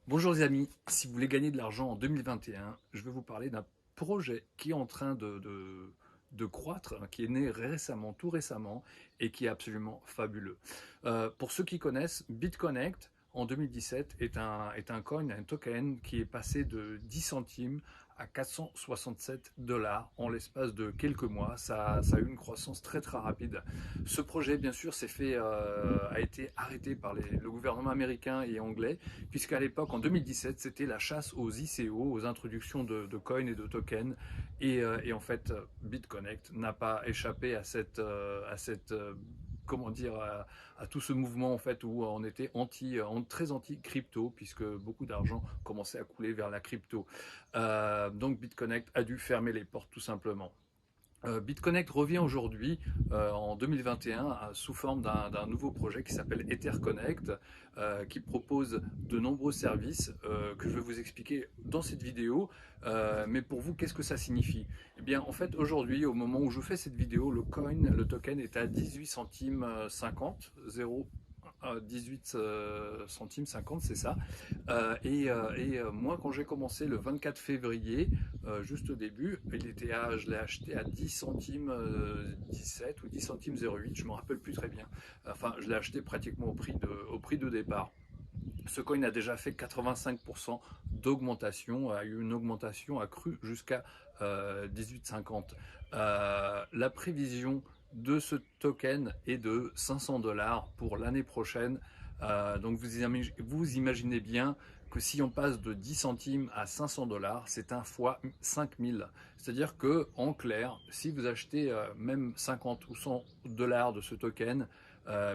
Bonjour les amis, si vous voulez gagner de l'argent en 2021, je vais vous parler d'un projet qui est en train de croître, hein, qui est né récemment, tout récemment, et qui est absolument fabuleux. Pour ceux qui connaissent, BitConnect, en 2017, est un coin, un token qui est passé de 10 centimes à 467 dollars en l'espace de quelques mois. Ça a eu une croissance très très rapide. Ce projet, bien sûr, a été arrêté par le gouvernement américain et anglais, puisqu'à l'époque, en 2017, c'était la chasse aux ICO, aux introductions de coins et de tokens. Et en fait, BitConnect n'a pas échappé à cette comment dire, à tout ce mouvement en fait où on était très anti crypto, puisque beaucoup d'argent commençait à couler vers la crypto. Donc BitConnect a dû fermer les portes tout simplement. BitConnect revient aujourd'hui, en 2021, sous forme d'un nouveau projet qui s'appelle EtherConnect, qui propose de nombreux services que je vais vous expliquer dans cette vidéo. Mais pour vous, qu'est-ce que ça signifie? Eh bien, en fait, aujourd'hui, au moment où je fais cette vidéo, le token est à 18 centimes 50, 0, 18 centimes 50, c'est ça. Moi, quand j'ai commencé le 24 février, juste au début, je l'ai acheté à 10 centimes 17 ou 10 centimes 08, je ne me rappelle plus très bien. Enfin, je l'ai acheté pratiquement au prix de départ. Ce coin a déjà fait 85% d'augmentation, a eu une augmentation accrue jusqu'à 18,50. La prévision de ce token est de 500 dollars pour l'année prochaine. Donc vous imaginez bien que si on passe de 10 centimes à 500 dollars, c'est un fois 5000. C'est-à-dire que, en clair, si vous achetez même 50 ou 100 dollars de ce token,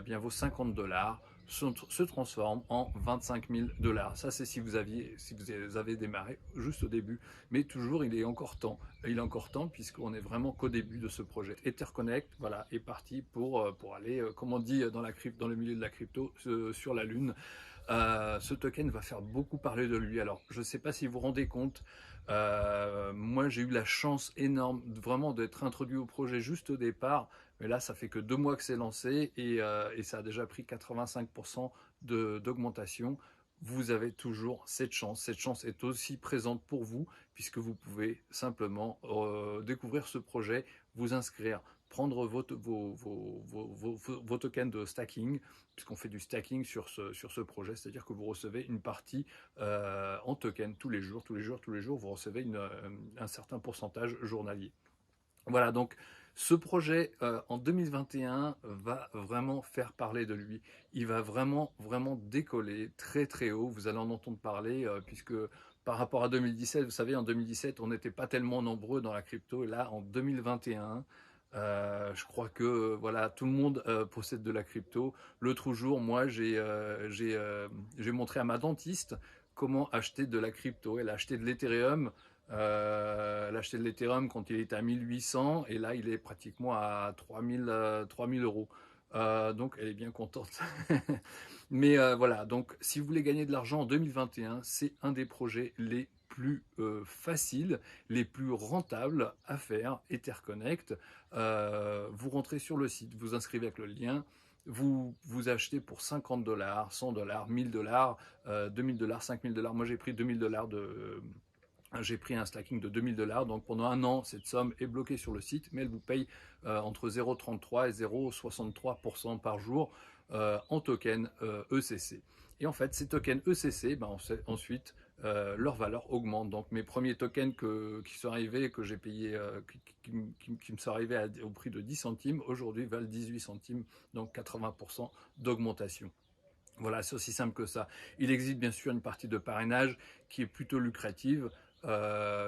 bien vos 50 dollars se transforment en 25 000 dollars. Ça, c'est si vous avez démarré juste au début. Mais toujours, il est encore temps. Il est encore temps puisqu'on est vraiment qu'au début de ce projet. EtherConnect, voilà, est parti pour aller, comme on dit dans le milieu de la crypto, sur la Lune. Ce token va faire beaucoup parler de lui. Alors, je ne sais pas si vous vous rendez compte, moi j'ai eu la chance énorme vraiment d'être introduit au projet juste au départ, mais là ça fait que 2 mois que c'est lancé et ça a déjà pris 85% d'augmentation. Vous avez toujours cette chance. Cette chance est aussi présente pour vous puisque vous pouvez simplement découvrir ce projet, vous inscrire, prendre vos tokens de stacking, puisqu'on fait du stacking sur ce projet, c'est-à-dire que vous recevez une partie en token tous les jours, tous les jours, tous les jours, vous recevez un certain pourcentage journalier. Voilà, donc ce projet en 2021 va vraiment faire parler de lui. Il va vraiment, vraiment décoller très, très haut. Vous allez en entendre parler puisque par rapport à 2017, vous savez, en 2017, on n'était pas tellement nombreux dans la crypto. Et là, en 2021, je crois que voilà, tout le monde possède de la crypto. L'autre jour, moi, j'ai montré à ma dentiste comment acheter de la crypto. Elle a acheté de l'Ethereum. Elle a acheté de l'Ethereum quand il était à 1800 et là, il est pratiquement à 3000 euros. Donc, elle est bien contente. Mais voilà, donc si vous voulez gagner de l'argent en 2021, c'est un des projets les plus faciles, les plus rentables à faire, EtherConnect. Vous rentrez sur le site, vous inscrivez avec le lien, vous achetez pour 50 dollars, 100 dollars, 1000 dollars, 2000 dollars, 5000 dollars. Moi, j'ai pris 2000 dollars j'ai pris un stacking de 2000 dollars. Donc pendant un an, cette somme est bloquée sur le site, mais elle vous paye entre 0,33 et 0,63% par jour en token ECC. Et en fait, ces tokens ECC, ben, ensuite, leur valeur augmente. Donc mes premiers tokens qui sont arrivés, que j'ai payé, qui me sont arrivés au prix de 10 centimes, aujourd'hui valent 18 centimes, donc 80% d'augmentation. Voilà, c'est aussi simple que ça. Il existe bien sûr une partie de parrainage qui est plutôt lucrative,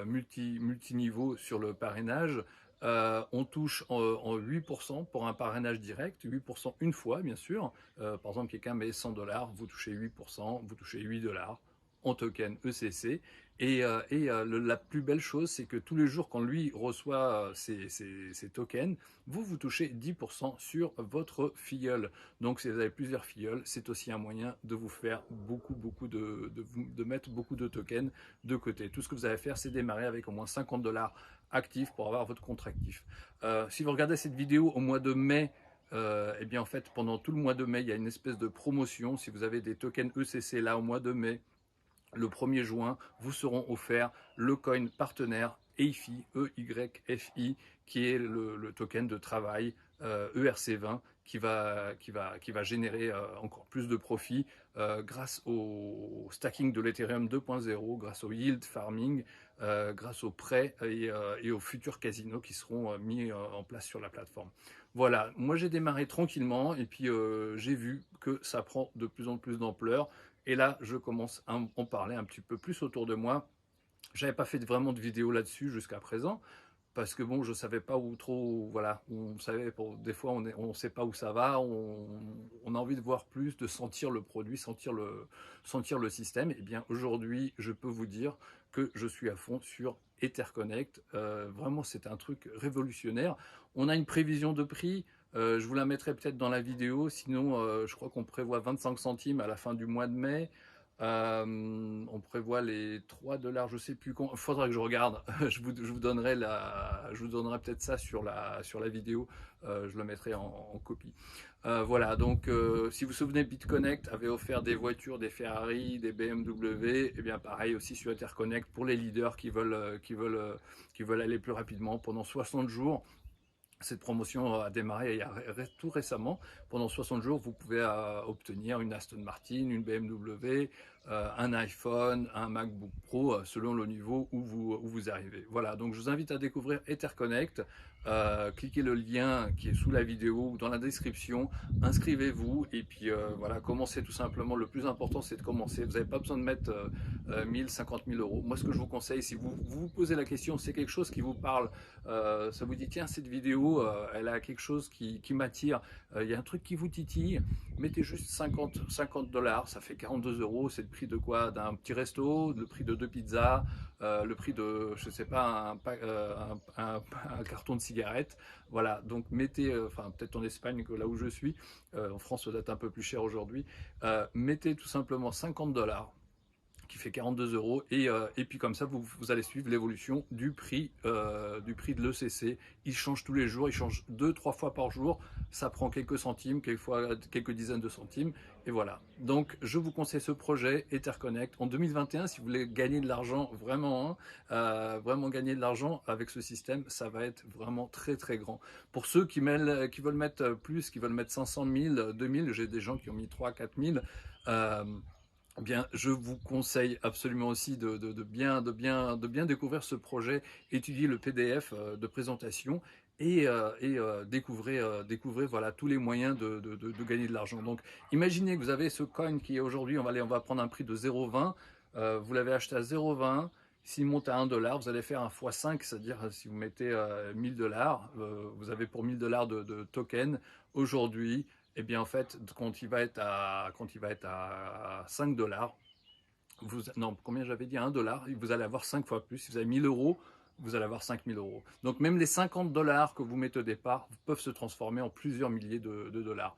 multiniveau sur le parrainage. On touche en 8% pour un parrainage direct, 8% une fois bien sûr. Par exemple, quelqu'un met 100 dollars, vous touchez 8%, vous touchez 8 dollars en token ECC. La plus belle chose, c'est que tous les jours, quand lui reçoit ces tokens, vous touchez 10% sur votre filleul. Donc, si vous avez plusieurs filleuls, c'est aussi un moyen de vous faire de mettre beaucoup de tokens de côté. Tout ce que vous avez à faire, c'est démarrer avec au moins 50 dollars actifs pour avoir votre compte actif. Si vous regardez cette vidéo au mois de mai, eh bien en fait, pendant tout le mois de mai, il y a une espèce de promotion. Si vous avez des tokens ECC là au mois de mai, le 1er juin, vous seront offerts le coin partenaire EYFI, EYFI, qui est le token de travail ERC20 qui va générer encore plus de profits grâce au stacking de l'Ethereum 2.0, grâce au yield farming, grâce aux prêts et aux futurs casinos qui seront mis en place sur la plateforme. Voilà, moi j'ai démarré tranquillement et puis j'ai vu que ça prend de plus en plus d'ampleur. Et là, je commence à en parler un petit peu plus autour de moi. J'avais pas fait vraiment de vidéo là-dessus jusqu'à présent, parce que bon, je savais pas où trop, voilà, on savait, des fois on sait pas où ça va, on a envie de voir plus, de sentir le produit, sentir le système. Et bien aujourd'hui, je peux vous dire que je suis à fond sur EtherConnect. Vraiment, c'est un truc révolutionnaire. On a une prévision de prix. Je vous la mettrai peut-être dans la vidéo, sinon je crois qu'on prévoit 25 centimes à la fin du mois de mai. On prévoit les 3 dollars, je sais plus quand. Il faudra que je regarde. je vous donnerai peut-être ça sur la vidéo. Je le mettrai en copie. Voilà. Donc, si vous vous souvenez, BitConnect avait offert des voitures, des Ferrari, des BMW. Et bien, pareil aussi sur EtherConnect pour les leaders qui veulent aller plus rapidement pendant 60 jours. Cette promotion a démarré tout récemment. Pendant 60 jours, vous pouvez obtenir une Aston Martin, une BMW, un iPhone, un MacBook Pro, selon le niveau où vous arrivez. Voilà, donc je vous invite à découvrir EtherConnect. Cliquez le lien qui est sous la vidéo ou dans la description. Inscrivez-vous et puis voilà, commencez tout simplement. Le plus important, c'est de commencer. Vous n'avez pas besoin de mettre 1000, 50 000 euros. Moi, ce que je vous conseille, si vous posez la question, c'est quelque chose qui vous parle, ça vous dit, tiens, cette vidéo, elle a quelque chose qui m'attire, il y a un truc qui vous titille, mettez juste 50 dollars, ça fait 42 euros, c'est le prix de quoi? D'un petit resto, le prix de 2 pizzas, le prix de, je sais pas, un carton de cigarettes. Voilà, donc mettez, enfin peut-être en Espagne que là où je suis, en France ça doit être un peu plus cher aujourd'hui, mettez tout simplement 50 dollars qui fait 42 euros et puis comme ça vous allez suivre l'évolution du prix de l'ECC. Il change tous les jours, il change 2-3 fois par jour, ça prend quelques centimes, quelquefois quelques dizaines de centimes et voilà. Donc je vous conseille ce projet EtherConnect en 2021 si vous voulez gagner de l'argent vraiment, hein, vraiment gagner de l'argent avec ce système, ça va être vraiment très très grand. Pour ceux qui veulent mettre plus, qui veulent mettre 500 000, 2000, j'ai des gens qui ont mis 3-4 000. Bien, je vous conseille absolument aussi de bien découvrir ce projet, étudier le PDF de présentation et découvrez voilà, tous les moyens de gagner de l'argent. Donc, imaginez que vous avez ce coin qui est aujourd'hui, on va prendre un prix de 0,20, vous l'avez acheté à 0,20, s'il monte à 1 dollar, vous allez faire un x5, c'est-à-dire si vous mettez 1000 dollars, vous avez pour 1000 dollars de tokens aujourd'hui. Eh bien, en fait, quand il va être à 5 dollars, non, combien j'avais dit, à 1 dollar, vous allez avoir 5 fois plus. Si vous avez 1000 euros, vous allez avoir 5000 euros. Donc même les 50 dollars que vous mettez au départ peuvent se transformer en plusieurs milliers de dollars.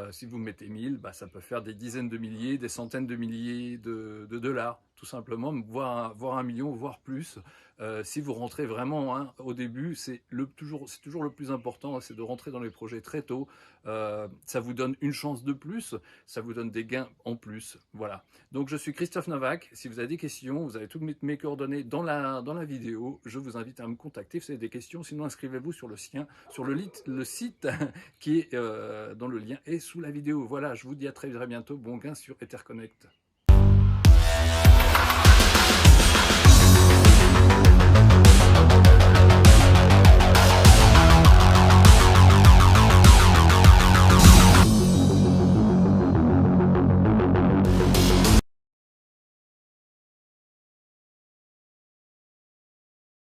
Si vous mettez 1000, bah, ça peut faire des dizaines de milliers, des centaines de milliers de dollars, tout simplement, voire 1 million, voire plus. Si vous rentrez vraiment, hein, au début, c'est toujours le plus important, hein, c'est de rentrer dans les projets très tôt. Ça vous donne une chance de plus, ça vous donne des gains en plus. Voilà. Donc je suis Christophe Novak. Si vous avez des questions, vous avez toutes mes coordonnées dans la vidéo. Je vous invite à me contacter si vous avez des questions. Sinon, inscrivez-vous sur le site qui est dont le lien est sous la vidéo. Voilà, je vous dis à très bientôt. Bon gain sur EtherConnect.